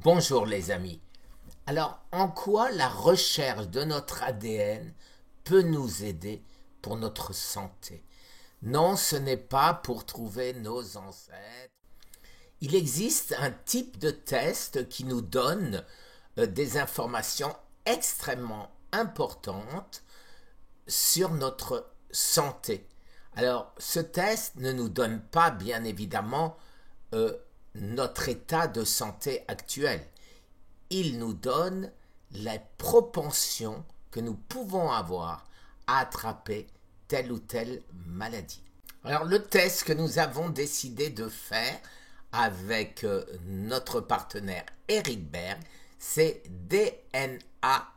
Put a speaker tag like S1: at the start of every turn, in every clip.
S1: Bonjour les amis. Alors, en quoi la recherche de notre ADN peut nous aider pour notre santé? Non, ce n'est pas pour trouver nos ancêtres. Il existe un type de test qui nous donne des informations extrêmement importantes sur notre santé. Alors, ce test ne nous donne pas, bien évidemment, notre état de santé actuel. Il nous donne la propension que nous pouvons avoir à attraper telle ou telle maladie. Alors, le test que nous avons décidé de faire avec notre partenaire Eric Berg, c'est DNA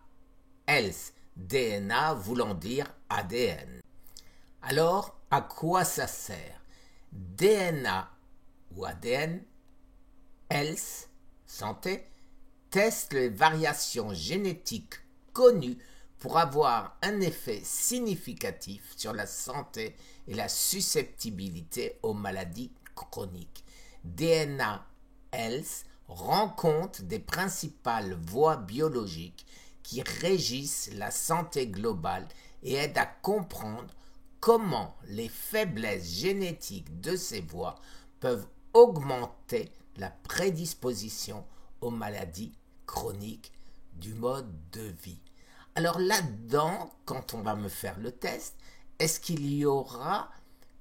S1: Health. DNA voulant dire ADN. Alors, à quoi ça sert? DNA ou ADN Health, santé, teste les variations génétiques connues pour avoir un effet significatif sur la santé et la susceptibilité aux maladies chroniques. DNA Health rend compte des principales voies biologiques qui régissent la santé globale et aide à comprendre comment les faiblesses génétiques de ces voies peuvent augmenter la prédisposition aux maladies chroniques du mode de vie. Alors là-dedans, quand on va me faire le test, est-ce qu'il y aura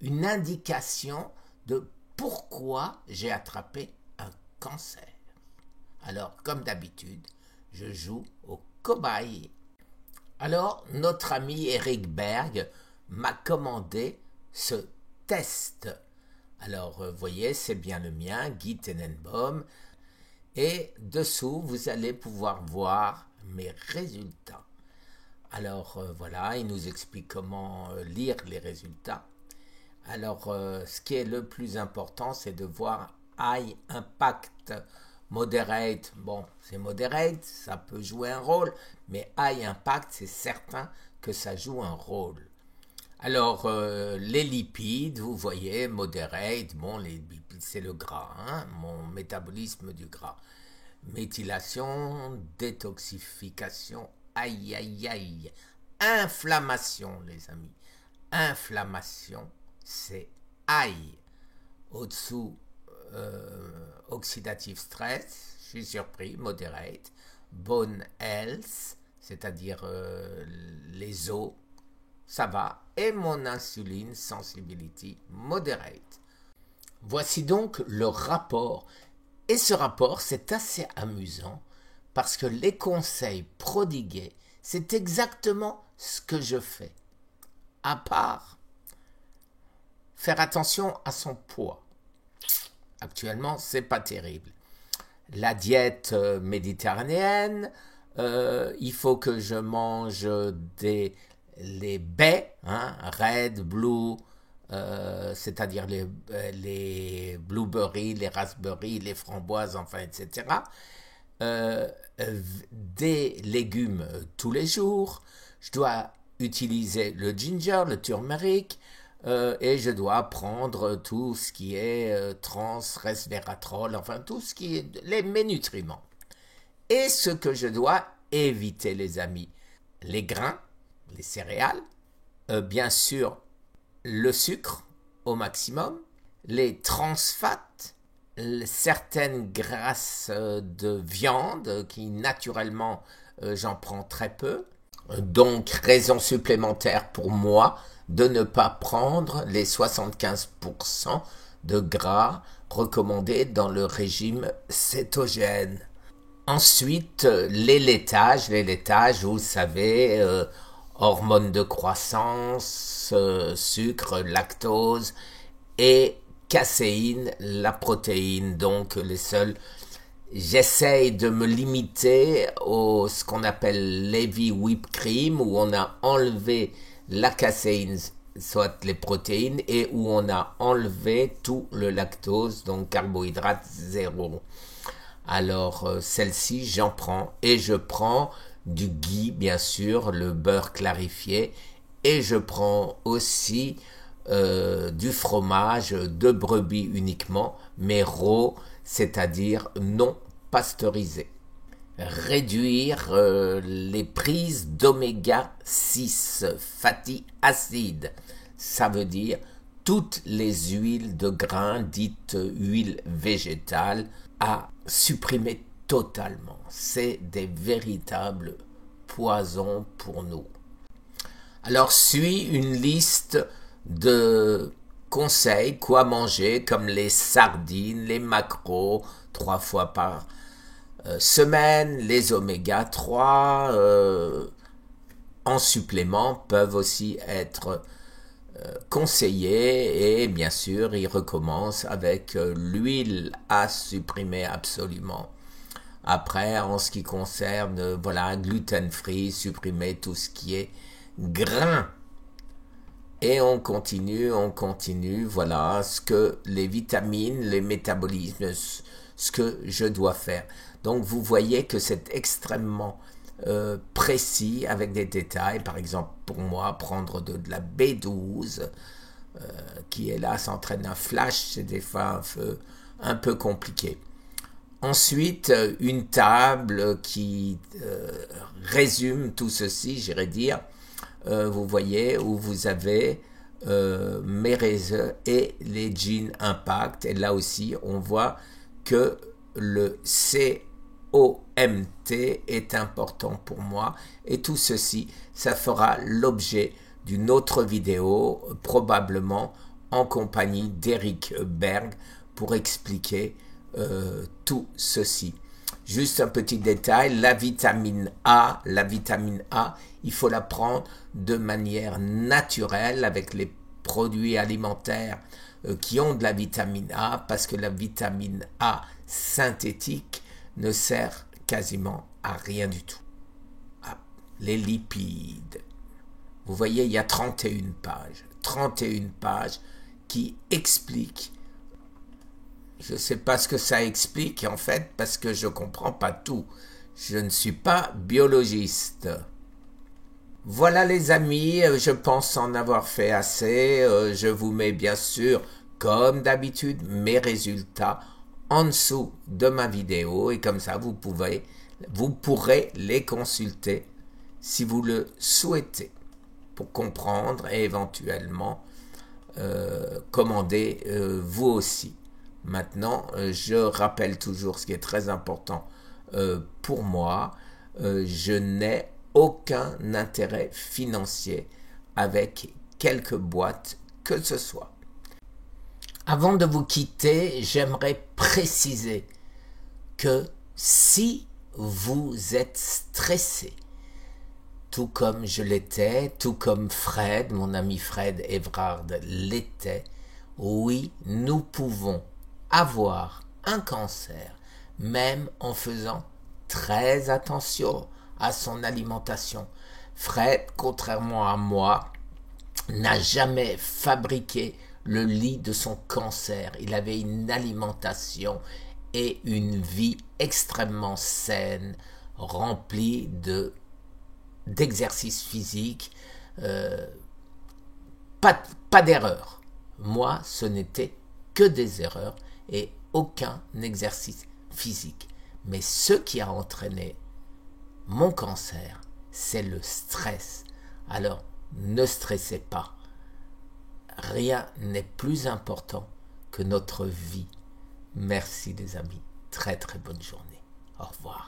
S1: une indication de pourquoi j'ai attrapé un cancer? Alors, comme d'habitude, je joue au cobaye. Alors, notre ami Eric Berg m'a commandé ce test. Alors, vous voyez, c'est bien le mien, Guy Tenenbaum. Et dessous, vous allez pouvoir voir mes résultats. Alors, voilà, il nous explique comment lire les résultats. Alors, ce qui est le plus important, c'est de voir High Impact Moderate. Bon, c'est moderate, ça peut jouer un rôle, mais High Impact, c'est certain que ça joue un rôle. Alors, les lipides, vous voyez, moderate, bon, les lipides, c'est le gras, hein, mon métabolisme du gras. Méthylation, détoxification, aïe, aïe, aïe. Inflammation, les amis. Inflammation, c'est aïe. Au-dessous, oxydative stress, je suis surpris, moderate. Bone health, c'est-à-dire les os, ça va. Et mon insuline sensibility moderate. Voici donc le rapport. Et ce rapport, c'est assez amusant parce que les conseils prodigués, c'est exactement ce que je fais. À part faire attention à son poids. Actuellement, c'est pas terrible. La diète méditerranéenne, il faut que je mange les baies, hein, red, blue, c'est-à-dire les blueberries, les raspberries, les framboises, enfin, etc. Des légumes tous les jours. Je dois utiliser le ginger, le turmeric, et je dois prendre tout ce qui est trans, resveratrol, enfin tout ce qui est mes nutriments. Et ce que je dois éviter, les amis, les grains, les céréales, bien sûr le sucre au maximum, les trans fats, certaines grasses de viande qui naturellement j'en prends très peu. Donc raison supplémentaire pour moi de ne pas prendre les 75% de gras recommandés dans le régime cétogène. Ensuite, les laitages, vous savez, hormones de croissance, sucre, lactose et caséine, la protéine. Donc les seuls, j'essaye de me limiter au ce qu'on appelle l'heavy whipped cream, où on a enlevé la caséine, soit les protéines, et où on a enlevé tout le lactose, donc carbohydrate zéro. Alors celle-ci, j'en prends, et je prends du ghee, bien sûr, le beurre clarifié, et je prends aussi du fromage de brebis uniquement, mais raw, c'est-à-dire non pasteurisés. Réduire les prises d'oméga 6 fatty acides. Ça veut dire toutes les huiles de grains, dites huiles végétales, à supprimer totalement. C'est des véritables poisons pour nous. Alors suit une liste de conseils, quoi manger, comme les sardines, les maquereaux, 3 fois par semaine, les oméga 3 en supplément peuvent aussi être conseillés et bien sûr il recommence avec l'huile à supprimer absolument. Après en ce qui concerne voilà gluten free, supprimer tout ce qui est grain. Et on continue, voilà ce que les vitamines, les métabolismes, ce que je dois faire. Donc vous voyez que c'est extrêmement précis avec des détails. Par exemple, pour moi, prendre de la B12, qui est là, s'entraîne un flash, c'est des fois un peu compliqué. Ensuite, une table qui résume tout ceci, j'irais dire. Vous voyez où vous avez mes réseaux et les Gene Impact. Et là aussi, on voit que le COMT est important pour moi. Et tout ceci, ça fera l'objet d'une autre vidéo, probablement en compagnie d'Eric Berg, pour expliquer tout ceci. Juste un petit détail, la vitamine A, il faut la prendre de manière naturelle avec les produits alimentaires qui ont de la vitamine A, parce que la vitamine A synthétique ne sert quasiment à rien du tout. Ah, les lipides. Vous voyez, il y a 31 pages qui expliquent. Je ne sais pas ce que ça explique en fait, parce que je ne comprends pas tout. Je ne suis pas biologiste. Voilà les amis, je pense en avoir fait assez. Je vous mets bien sûr, comme d'habitude, mes résultats en dessous de ma vidéo. Et comme ça, vous pourrez les consulter si vous le souhaitez, pour comprendre et éventuellement commander vous aussi. Maintenant, je rappelle toujours ce qui est très important pour moi. Je n'ai aucun intérêt financier avec quelque boîte que ce soit. Avant de vous quitter, j'aimerais préciser que si vous êtes stressé, tout comme je l'étais, tout comme Fred, mon ami Fred Evrard l'était, oui, nous pouvons avoir un cancer, même en faisant très attention à son alimentation. Fred, contrairement à moi, n'a jamais fabriqué le lit de son cancer. Il avait une alimentation et une vie extrêmement saine, remplie d'exercices physiques, pas d'erreurs. Moi, ce n'était que des erreurs et aucun exercice physique. Mais ce qui a entraîné mon cancer, c'est le stress. Alors, ne stressez pas. Rien n'est plus important que notre vie. Merci les amis. Très très bonne journée. Au revoir.